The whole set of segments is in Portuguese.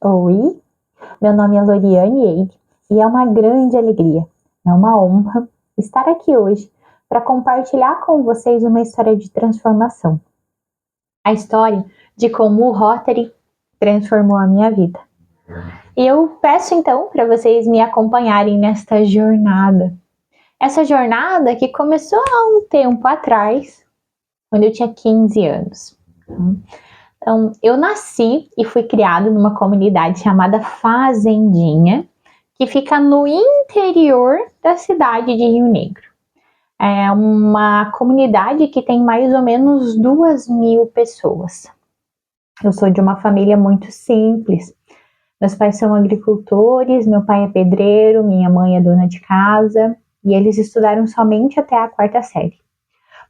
Oi, meu nome é Loriane Eide e é uma grande alegria, é uma honra estar aqui hoje para compartilhar com vocês uma história de transformação. A história de como o Rotary transformou a minha vida. E eu peço então para vocês me acompanharem nesta jornada. Essa jornada que começou há um tempo atrás, quando eu tinha 15 anos. Então, eu nasci e fui criada numa comunidade chamada Fazendinha, que fica no interior da cidade de Rio Negro. É uma comunidade que tem mais ou menos 2.000 pessoas. Eu sou de uma família muito simples. Meus pais são agricultores, meu pai é pedreiro, minha mãe é dona de casa, e eles estudaram somente até a 4ª série.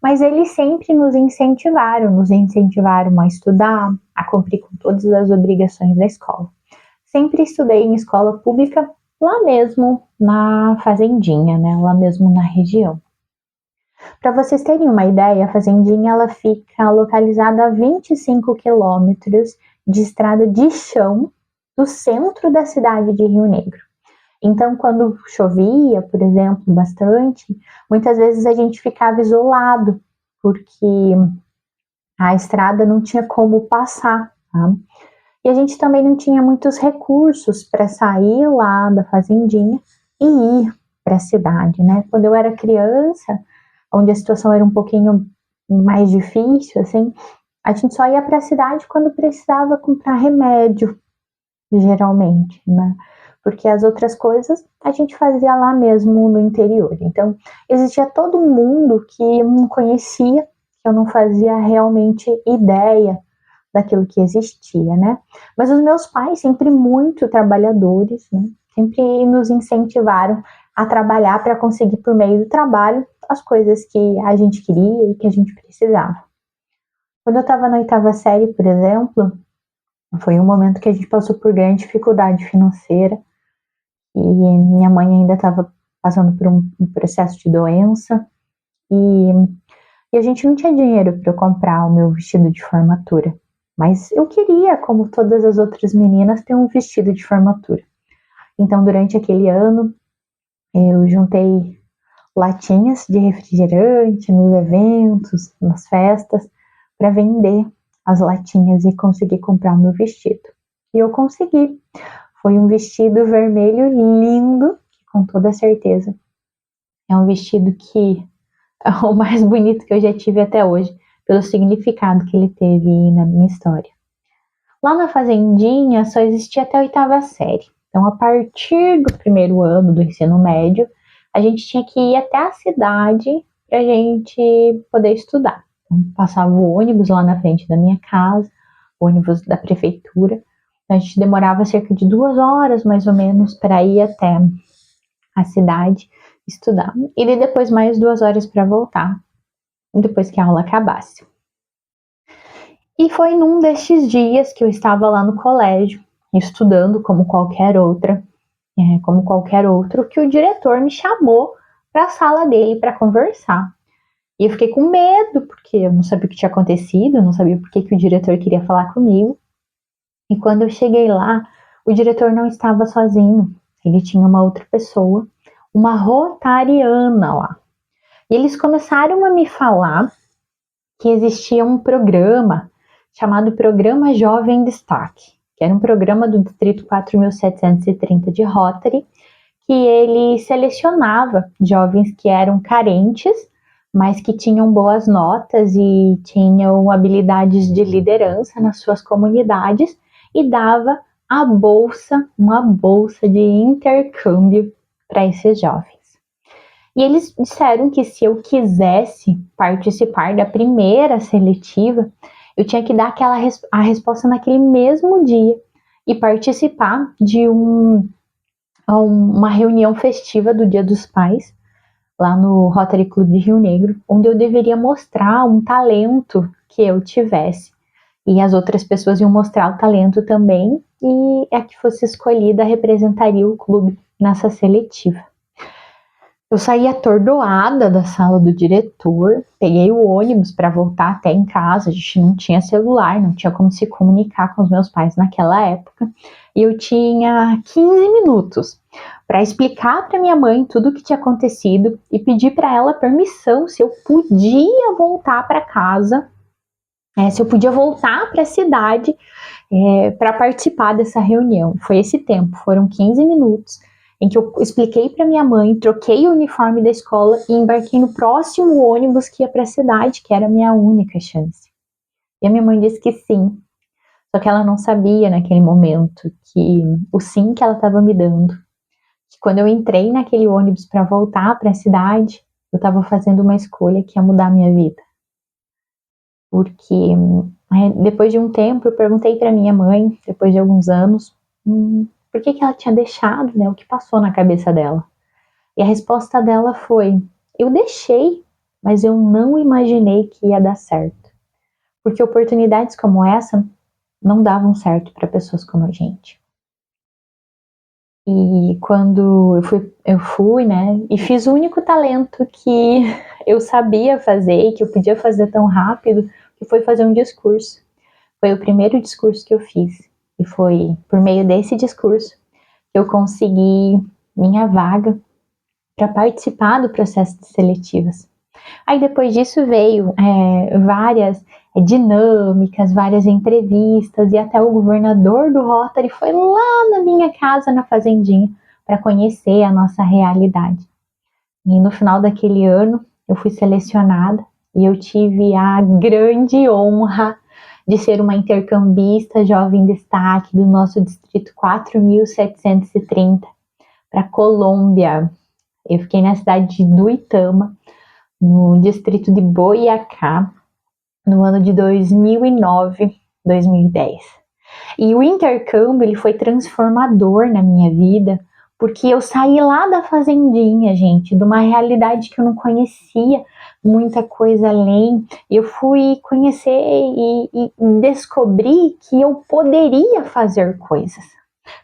Mas eles sempre nos incentivaram a estudar, a cumprir com todas as obrigações da escola. Sempre estudei em escola pública, lá mesmo na Fazendinha, né? Lá mesmo na região. Para vocês terem uma ideia, a Fazendinha ela fica localizada a 25 quilômetros de estrada de chão do centro da cidade de Rio Negro. Então, quando chovia, por exemplo, bastante, muitas vezes a gente ficava isolado, porque a estrada não tinha como passar, tá? E a gente também não tinha muitos recursos para sair lá da fazendinha e ir para a cidade, né? Quando eu era criança, onde a situação era um pouquinho mais difícil, assim, a gente só ia para a cidade quando precisava comprar remédio, geralmente, né? Porque as outras coisas a gente fazia lá mesmo no interior. Então, existia todo mundo que eu não conhecia, que eu não fazia realmente ideia daquilo que existia, né? Mas os meus pais, sempre muito trabalhadores, né? Sempre nos incentivaram a trabalhar para conseguir, por meio do trabalho, as coisas que a gente queria e que a gente precisava. Quando eu estava na 8ª série, por exemplo, foi um momento que a gente passou por grande dificuldade financeira, e minha mãe ainda estava passando por um processo de doença, e a gente não tinha dinheiro para eu comprar o meu vestido de formatura. Mas eu queria, como todas as outras meninas, ter um vestido de formatura. Então, durante aquele ano, eu juntei latinhas de refrigerante nos eventos, nas festas, para vender as latinhas e conseguir comprar o meu vestido. E eu consegui. Foi um vestido vermelho lindo, que com toda certeza é um vestido que é o mais bonito que eu já tive até hoje, pelo significado que ele teve na minha história. Lá na Fazendinha só existia até a 8ª série. Então, a partir do 1º ano do ensino médio, a gente tinha que ir até a cidade para a gente poder estudar. Então, passava o ônibus lá na frente da minha casa, o ônibus da prefeitura. A gente demorava cerca de 2 horas, mais ou menos, para ir até a cidade estudar. E depois mais 2 horas para voltar, depois que a aula acabasse. E foi num destes dias que eu estava lá no colégio, estudando como qualquer outro, que o diretor me chamou para a sala dele para conversar. E eu fiquei com medo, porque eu não sabia o que tinha acontecido, eu não sabia por que o diretor queria falar comigo. E quando eu cheguei lá, o diretor não estava sozinho, ele tinha uma outra pessoa, uma rotariana lá. E eles começaram a me falar que existia um programa chamado Programa Jovem Destaque, que era um programa do Distrito 4.730 de Rotary, que ele selecionava jovens que eram carentes, mas que tinham boas notas e tinham habilidades de liderança nas suas comunidades, e dava uma bolsa de intercâmbio para esses jovens. E eles disseram que se eu quisesse participar da primeira seletiva, eu tinha que dar a resposta naquele mesmo dia e participar de uma reunião festiva do Dia dos Pais, lá no Rotary Club de Rio Negro, onde eu deveria mostrar um talento que eu tivesse. E as outras pessoas iam mostrar o talento também, e a que fosse escolhida representaria o clube nessa seletiva. Eu saí atordoada da sala do diretor, peguei o ônibus para voltar até em casa. A gente não tinha celular, não tinha como se comunicar com os meus pais naquela época. E eu tinha 15 minutos para explicar para minha mãe tudo o que tinha acontecido e pedir para ela permissão se eu podia voltar para casa, se eu podia voltar para a cidade para participar dessa reunião. Foi esse tempo, foram 15 minutos em que eu expliquei para minha mãe, troquei o uniforme da escola e embarquei no próximo ônibus que ia para a cidade, que era a minha única chance. E a minha mãe disse que sim, só que ela não sabia naquele momento que o sim que ela estava me dando, que quando eu entrei naquele ônibus para voltar para a cidade, eu estava fazendo uma escolha que ia mudar a minha vida. Porque depois de um tempo eu perguntei para minha mãe, depois de alguns anos, por que ela tinha deixado, né, o que passou na cabeça dela. E a resposta dela foi: eu deixei, mas eu não imaginei que ia dar certo. Porque oportunidades como essa não davam certo para pessoas como a gente. E quando eu fui, né, e fiz o único talento que eu sabia fazer, que eu podia fazer tão rápido, que foi fazer um discurso. Foi o primeiro discurso que eu fiz. E foi por meio desse discurso que eu consegui minha vaga para participar do processo de seletivas. Aí depois disso veio várias dinâmicas, várias entrevistas, e até o governador do Rotary foi lá na minha casa, na fazendinha, para conhecer a nossa realidade. E no final daquele ano eu fui selecionada e eu tive a grande honra de ser uma intercambista jovem destaque do nosso distrito 4.730 para Colômbia. Eu fiquei na cidade de Duitama, no distrito de Boiacá, no ano de 2009, 2010. E o intercâmbio ele foi transformador na minha vida, porque eu saí lá da fazendinha, gente, de uma realidade que eu não conhecia, muita coisa além. Eu fui conhecer e descobrir que eu poderia fazer coisas.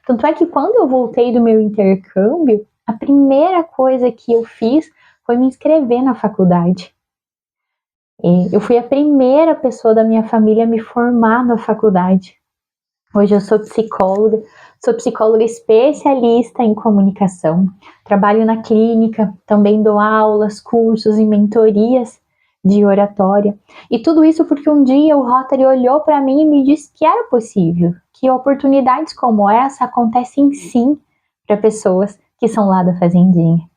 Tanto é que quando eu voltei do meu intercâmbio, a primeira coisa que eu fiz foi me inscrever na faculdade. Eu fui a primeira pessoa da minha família a me formar na faculdade. Hoje eu sou psicóloga especialista em comunicação, trabalho na clínica, também dou aulas, cursos e mentorias de oratória. E tudo isso porque um dia o Rotary olhou para mim e me disse que era possível, que oportunidades como essa acontecem sim para pessoas que são lá da fazendinha.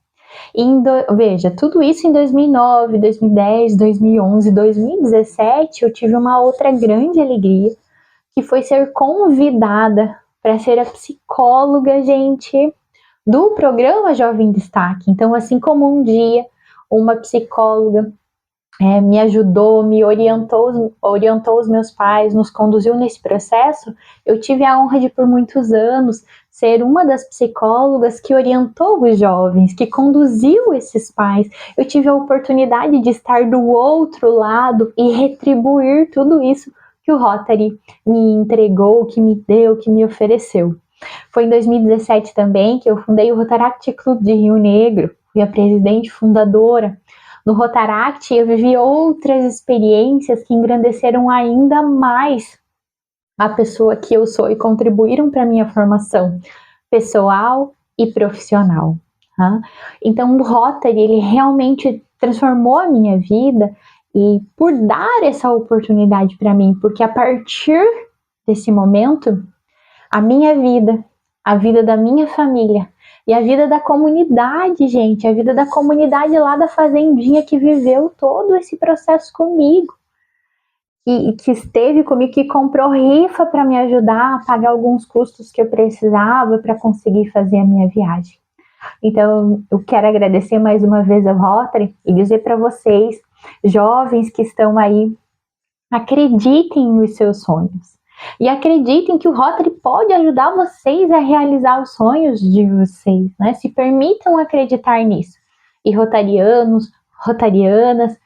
Veja, tudo isso em 2009, 2010, 2011, 2017, eu tive uma outra grande alegria, que foi ser convidada para ser a psicóloga, gente, do programa Jovem Destaque. Então, assim como um dia uma psicóloga me ajudou, me orientou os meus pais, nos conduziu nesse processo, eu tive a honra de, por muitos anos, ser uma das psicólogas que orientou os jovens, que conduziu esses pais. Eu tive a oportunidade de estar do outro lado e retribuir tudo isso que o Rotary me entregou, que me deu, que me ofereceu. Foi em 2017 também que eu fundei o Rotaract Club de Rio Negro, fui a presidente fundadora. No Rotaract eu vivi outras experiências que engrandeceram ainda mais a pessoa que eu sou e contribuíram para a minha formação pessoal e profissional. Tá? Então o Rotary ele realmente transformou a minha vida e por dar essa oportunidade para mim, porque a partir desse momento, a minha vida, a vida da minha família e a vida da comunidade, gente, a vida da comunidade lá da fazendinha que viveu todo esse processo comigo, que esteve comigo, que comprou rifa para me ajudar a pagar alguns custos que eu precisava para conseguir fazer a minha viagem. Então, eu quero agradecer mais uma vez ao Rotary e dizer para vocês, jovens que estão aí, acreditem nos seus sonhos. E acreditem que o Rotary pode ajudar vocês a realizar os sonhos de vocês, né? Se permitam acreditar nisso. E rotarianos, rotarianas,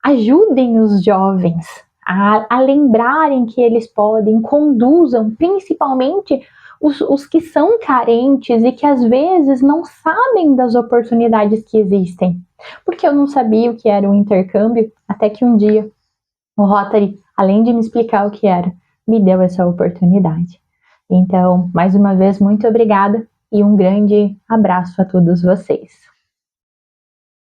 ajudem os jovens a lembrarem que eles podem, conduzam principalmente os que são carentes e que às vezes não sabem das oportunidades que existem. Porque eu não sabia o que era um intercâmbio, até que um dia o Rotary, além de me explicar o que era, me deu essa oportunidade. Então, mais uma vez, muito obrigada e um grande abraço a todos vocês.